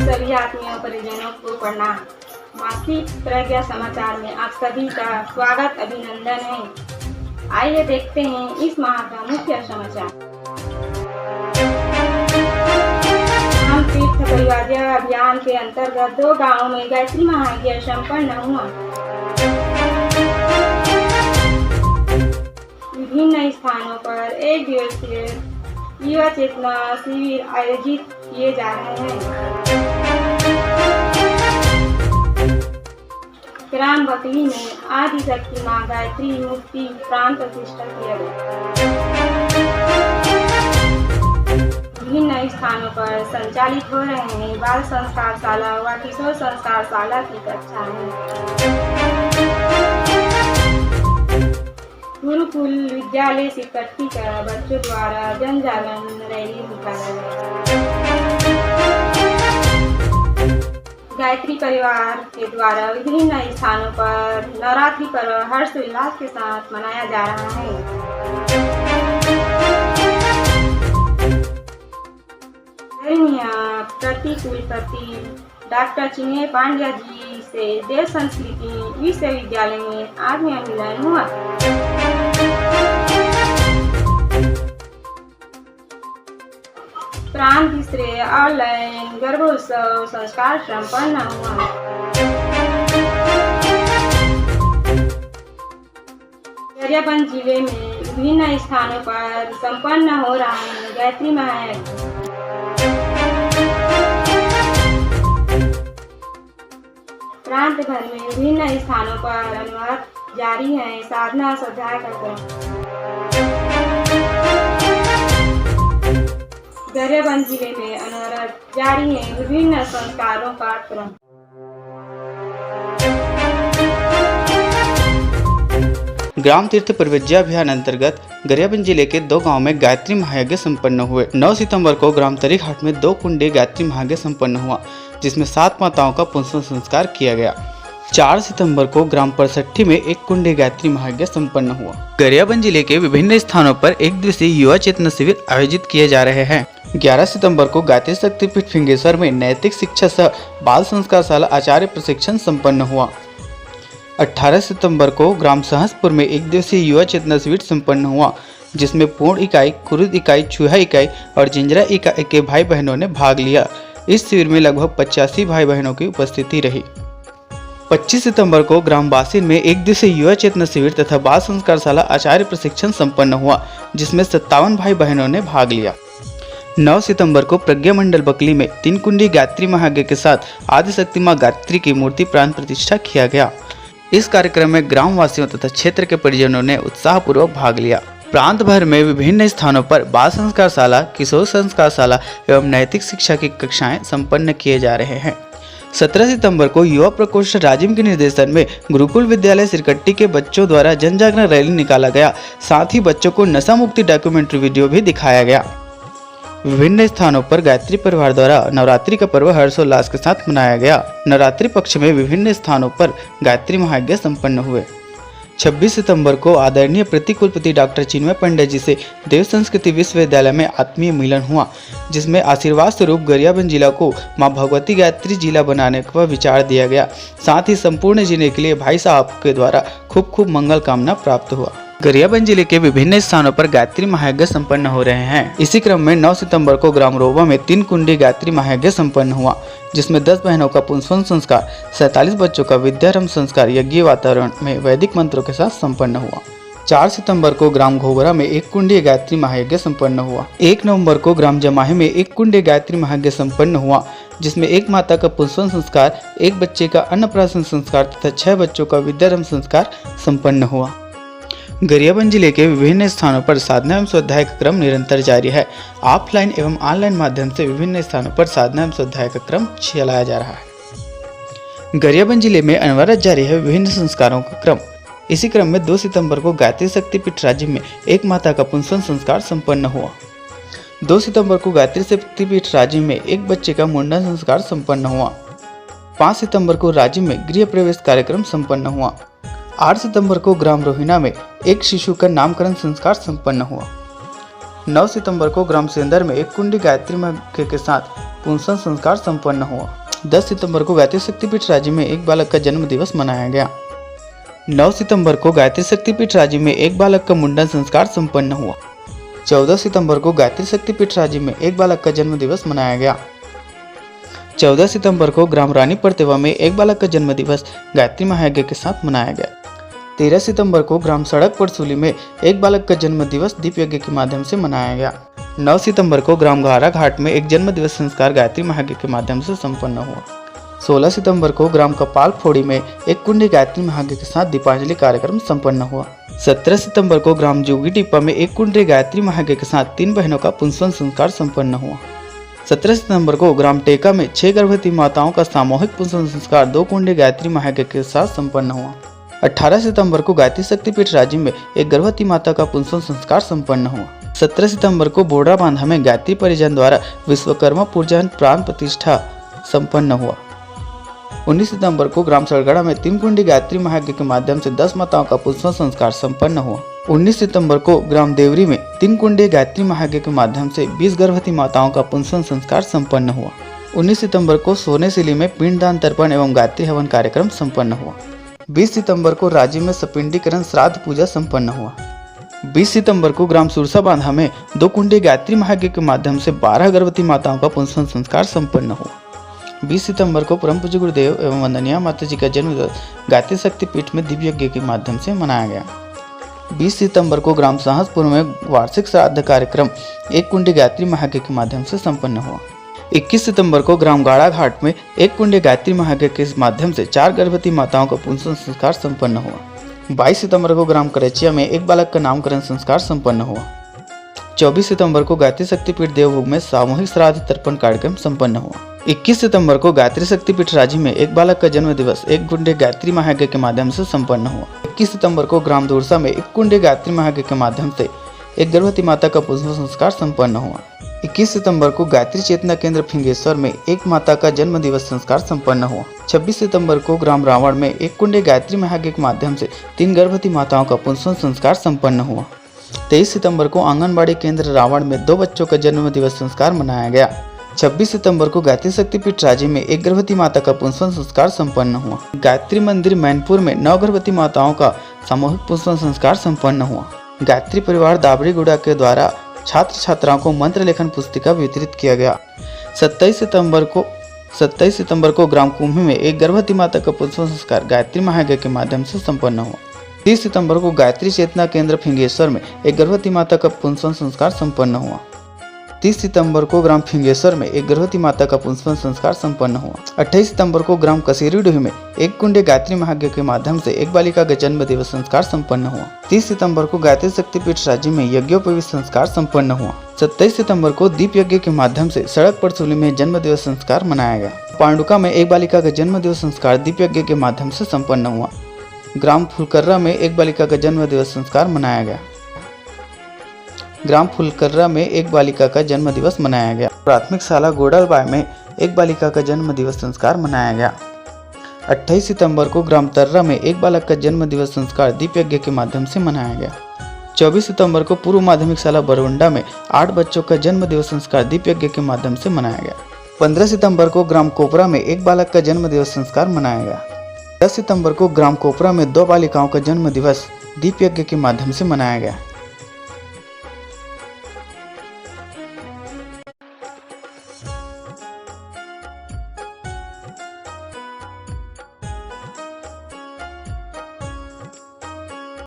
सभी आत्मीय परिजनों को प्रणाम। मासिक प्रज्ञा समाचार में आप सभी का स्वागत अभिनंदन है। आइए देखते हैं इस माह का मुख्य समाचार। ग्राम तीर्थ परिवार अभियान के अंतर्गत 2 गांवों में गायत्री महायज्ञ संपन्न हुआ। विभिन्न स्थानों पर 1 दिवसीय युवा चेतना शिविर आयोजित किए जा रहे हैं। ग्राम बकली में आदि शक्ति मां गायत्री मूर्ति प्राण प्रतिष्ठा किया गया। विभिन्न स्थानों पर संचालित हो रहे हैं बाल संस्कार शाला व किशोर संस्कार शाला की कक्षाएं। गुरुकुल विद्यालय सिकट्टी का बच्चों द्वारा जन जागरण रैली निकाला गया। गायत्री परिवार के द्वारा विभिन्न स्थानों पर नवरात्रि पर्व हर्ष उल्लास के साथ मनाया जा रहा है। प्रतिकुलपति डॉक्टर चिन्मय पांड्या जी से देव संस्कृति विश्वविद्यालय में आत्मीय मिलन हुआ। प्राण तीसरे ऑनलाइन गर्भोत्सव संस्कार संपन्न हुआ। गरियाबंद जिले में विभिन्न स्थानों पर संपन्न हो रहा है गायत्री महायज्ञ। प्रांत भर में विभिन्न स्थानों पर अनुवाद जारी है साधना स्वाध्याय का क्रम। गरियाबंद जिले में अनवरत जारी है विभिन्न संस्कारों का क्रम। ग्राम तीर्थ परिवज्या अभियान अंतर्गत गरियाबंद जिले के 2 गांवों में गायत्री महायज्ञ संपन्न हुए। 9 सितंबर को ग्राम तरीघाट में 2 कुंडी गायत्री महायज्ञ संपन्न हुआ, जिसमें 7 माताओं का पुंसवन संस्कार किया गया। 4 सितंबर को ग्राम परसट्ठी में 1 कुंडी गायत्री महायज्ञ संपन्न हुआ। गरियाबंद जिले के विभिन्न स्थानों पर 1 दिवसीय युवा चेतना शिविर आयोजित किए जा रहे हैं। 11 सितंबर को गायत्री शक्तिपीठ फिंगेश्वर में नैतिक शिक्षा सह बाल संस्कार शाला आचार्य प्रशिक्षण संपन्न हुआ। 18 सितंबर को ग्राम सहसपुर में 1 दिवसीय युवा चेतना शिविर संपन्न हुआ, जिसमें पूर्ण इकाई, कुरुद इकाई, चूहा इकाई और जिंजरा इकाई के भाई बहनों ने भाग लिया। इस शिविर में लगभग 85 भाई बहनों की उपस्थिति रही। 25 सितंबर को ग्राम बासिन में 1 दिवसीय युवा चेतना शिविर तथा बाल संस्कार शाला आचार्य प्रशिक्षण संपन्न हुआ, जिसमें 57 भाई बहनों ने भाग लिया। 9 सितंबर को प्रज्ञा मंडल बकली में 3 कुंडी गायत्री महायज्ञ के साथ आदिशक्ति मां गायत्री की मूर्ति प्राण प्रतिष्ठा किया गया। इस कार्यक्रम में ग्राम वासियों तथा क्षेत्र के परिजनों ने उत्साहपूर्वक भाग लिया। प्रांत भर में विभिन्न स्थानों पर बाल संस्कार शाला, किशोर संस्कार शाला एवं नैतिक शिक्षा की कक्षाएं संपन्न किए जा रहे हैं। 17 सितंबर को युवा प्रकोष्ठ राजिम के निर्देशन में गुरुकुल विद्यालय सिरकट्टी के बच्चों द्वारा जन जागरण रैली निकाला गया। साथ ही बच्चों को नशा मुक्ति डॉक्यूमेंट्री वीडियो भी दिखाया गया। विभिन्न स्थानों पर गायत्री परिवार द्वारा नवरात्रि का पर्व हर्षोल्लास के साथ मनाया गया। नवरात्रि पक्ष में विभिन्न स्थानों पर गायत्री महायज्ञ संपन्न हुए। 26 सितंबर को आदरणीय प्रतिकुलपति डॉक्टर चिन्मय पांड्या जी से देव संस्कृति विश्वविद्यालय में आत्मीय मिलन हुआ, जिसमें आशीर्वाद स्वरूप गरियाबंद जिला को मां भगवती गायत्री जिला बनाने का विचार दिया गया। साथ ही संपूर्ण जिले के लिए भाई साहब के द्वारा खूब खूब मंगल कामना प्राप्त हुआ। गरियाबंद जिले के विभिन्न स्थानों पर गायत्री महायज्ञ संपन्न हो रहे हैं। इसी क्रम में 9 सितंबर को ग्राम रोबा में 3 कुंडी गायत्री महायज्ञ संपन्न हुआ, जिसमें 10 बहनों का पुंसवन संस्कार, 47 बच्चों का विद्यारंभ संस्कार यज्ञ वातावरण में वैदिक मंत्रों के साथ संपन्न हुआ। 4 सितंबर को ग्राम घोघरा में 1 कुंडी गायत्री महायज्ञ संपन्न हुआ। 1 नवंबर को ग्राम जमाही में 1 कुंडी गायत्री महायज्ञ संपन्न हुआ, जिसमें 1 माता का पुंसवन संस्कार, 1 बच्चे का अन्नप्राशन संस्कार तथा 6 बच्चों का विद्यारंभ संस्कार संपन्न हुआ। गरियाबंद जिले के विभिन्न स्थानों पर साधना एवं स्वाध्याय का क्रम निरंतर जारी है। ऑफलाइन एवं ऑनलाइन माध्यम से विभिन्न स्थानों पर साधना एवं स्वाध्याय का क्रम चलाया जा रहा है। गरियाबंद जिले में अनवरत जारी है विभिन्न संस्कारों का क्रम। इसी क्रम में 2 सितंबर को गायत्री शक्तिपीठ राज्य में एक माता का पुंसवन संस्कार संपन्न हुआ। 2 सितंबर को गायत्री शक्तिपीठ राज्य में एक बच्चे का मुंडन संस्कार संपन्न हुआ। 5 सितंबर को राज्य में गृह प्रवेश कार्यक्रम संपन्न हुआ। 8 सितंबर को ग्राम रोहिना में एक शिशु का नामकरण संस्कार संपन्न हुआ। 9 सितंबर को ग्राम सेंदर में एक कुंडी गायत्री माता के साथ पुंसवन संस्कार संपन्न हुआ। 10 सितंबर को गायत्री शक्तिपीठ राज्य में एक बालक का जन्म दिवस मनाया गया। 9 सितंबर को गायत्री शक्तिपीठ राज्य में एक बालक का मुंडन संस्कार संपन्न हुआ। 14 सितंबर को गायत्री शक्तिपीठ राज्य में एक बालक का जन्म दिवस मनाया गया। 14 सितंबर को ग्राम रानी परतेवा में एक बालक का जन्म दिवस गायत्री महायज्ञ के साथ मनाया गया। 13 सितंबर को ग्राम सड़क परसूली में एक बालक का जन्म दिवस दीप यज्ञ के माध्यम से मनाया गया। 9 सितंबर को ग्राम घारा घाट में एक जन्म दिवस संस्कार गायत्री महायज्ञ के माध्यम से संपन्न हुआ। 16 सितंबर को ग्राम कपाल फोड़ी में एक कुंडी गायत्री महायज्ञ के साथ दीपांजलि कार्यक्रम संपन्न हुआ। 17 सितंबर को ग्राम जोगी टिप्पा में एक कुंडी गायत्री महायज्ञ के साथ 3 बहनों का पुंसवन संस्कार संपन्न हुआ। 17 सितंबर को ग्राम टेका में 6 गर्भवती माताओं का सामूहिक पुंसवन संस्कार 2 कुंडी गायत्री महायज्ञ के साथ संपन्न हुआ। 18 सितंबर को गायत्री शक्तिपीठ राज्य में एक गर्भवती माता का पुंसवन संस्कार संपन्न हुआ। 17 सितंबर को बोडरा बांधा में गायत्री परिजन द्वारा विश्वकर्मा पूजन प्राण प्रतिष्ठा संपन्न हुआ। 19 सितंबर को ग्राम सड़गड़ा में 3 कुंडी गायत्री महायज्ञ के माध्यम से 10 माताओं का पुंसवन संस्कार संपन्न हुआ। 19 सितंबर को ग्राम देवरी में 3 कुंडी गायत्री महायज्ञ के माध्यम से 20 गर्भवती माताओं का पुंसवन संस्कार संपन्न हुआ। 19 सितंबर को सोनेसिली में पिंडदान तर्पण एवं गायत्री हवन कार्यक्रम संपन्न हुआ। 20 सितंबर को राज्य में सपिंडीकरण श्राद्ध पूजा संपन्न हुआ। 20 सितंबर को ग्राम सुरसा बांधा में 2 कुंडी गायत्री महायज्ञ के माध्यम से 12 गर्भवती माताओं का पुंसवन संस्कार संपन्न हुआ। 20 सितंबर को परम पूज्य गुरुदेव एवं वंदनीय माता जी का जन्मदिवस गायत्री शक्तिपीठ में दिव्य यज्ञ के माध्यम से मनाया गया। 20 सितंबर को ग्राम सहसपुर में वार्षिक श्राद्ध कार्यक्रम एक कुंडी गायत्री महायज्ञ के माध्यम से संपन्न हुआ। 21 सितंबर को ग्राम गाड़ा घाट में एक कुंडी गायत्री महायज्ञ के माध्यम से 4 गर्भवती माताओं का पुंसवन संस्कार संपन्न हुआ। 22 सितंबर को ग्राम करचिया में एक बालक का नामकरण संस्कार संपन्न हुआ। 24 सितंबर को गायत्री शक्तिपीठ देवभोग में सामूहिक श्राद्ध तर्पण कार्यक्रम संपन्न हुआ। 21 सितंबर को गायत्री शक्तिपीठ राज्य में एक बालक का जन्म दिवस एक कुंडी गायत्री महायज्ञ के माध्यम से संपन्न हुआ। 21 सितंबर को ग्राम दूरसा में एक कुंडी गायत्री महायज्ञ के माध्यम से एक गर्भवती माता का पुंसवन संस्कार संपन्न हुआ। 21 सितंबर को गायत्री चेतना केंद्र फिंगेश्वर में एक माता का जन्म दिवस संस्कार संपन्न हुआ। 26 सितंबर को ग्राम रावण में एक कुंडी गायत्री महायज्ञ के माध्यम से 3 गर्भवती माताओं का पुंसवन संस्कार संपन्न हुआ। 23 सितंबर को आंगनबाड़ी केंद्र रावण में 2 बच्चों का जन्म दिवस संस्कार मनाया गया। 26 सितंबर को गायत्री शक्तिपीठ राज्य में एक गर्भवती माता का पुंसवन संस्कार संपन्न हुआ। गायत्री मंदिर मैनपुर में 9 गर्भवती माताओं का सामूहिक पुंसवन संस्कार संपन्न हुआ। गायत्री परिवार दाबड़ीगुड़ा के द्वारा छात्र छात्राओं को मंत्र लेखन पुस्तिका वितरित किया गया। 27 सितंबर को ग्राम कुंभी में एक गर्भवती माता का पुंसवन संस्कार गायत्री महायज्ञ के माध्यम से संपन्न हुआ। 30 सितंबर को गायत्री चेतना केंद्र फिंगेश्वर में एक गर्भवती माता का पुंसवन संस्कार संपन्न हुआ। 30 सितंबर को ग्राम फिंगेश्वर में एक गर्भवती माता का पुंसवन संस्कार संपन्न हुआ। 28 सितंबर को ग्राम कसेरीडोही में एक कुंडी गायत्री महायज्ञ के माध्यम से एक बालिका का जन्म दिवस संस्कार संपन्न हुआ। 30 सितंबर को गायत्री शक्तिपीठ राज्य में यज्ञोपवीत संस्कार संपन्न हुआ। 27 सितंबर को दीप यज्ञ के माध्यम से सड़क परसूली में जन्म दिवस संस्कार मनाया गया। पांडुका में एक बालिका का जन्म दिवस संस्कार दीप यज्ञ के माध्यम से संपन्न हुआ। ग्राम फुलकर्रा में एक बालिका का जन्म दिवस संस्कार मनाया गया। ग्राम फुलकर्रा में एक बालिका का जन्म दिवस मनाया गया। प्राथमिक शाला गोडलबाई में एक बालिका का जन्म दिवस संस्कार मनाया गया। 28 सितंबर को ग्राम तर्रा में एक बालक का जन्म दिवस संस्कार दीप यज्ञ के माध्यम से मनाया गया। 24 सितंबर को पूर्व माध्यमिक शाला बरवंडा में 8 बच्चों का जन्म दिवस संस्कार दीप यज्ञ के माध्यम से मनाया गया। 15 सितंबर को ग्राम कोपरा में एक बालक का जन्म दिवस संस्कार मनाया गया। 10 सितंबर को ग्राम कोपरा में 2 बालिकाओं का जन्म दिवस दीप यज्ञ के माध्यम से मनाया गया।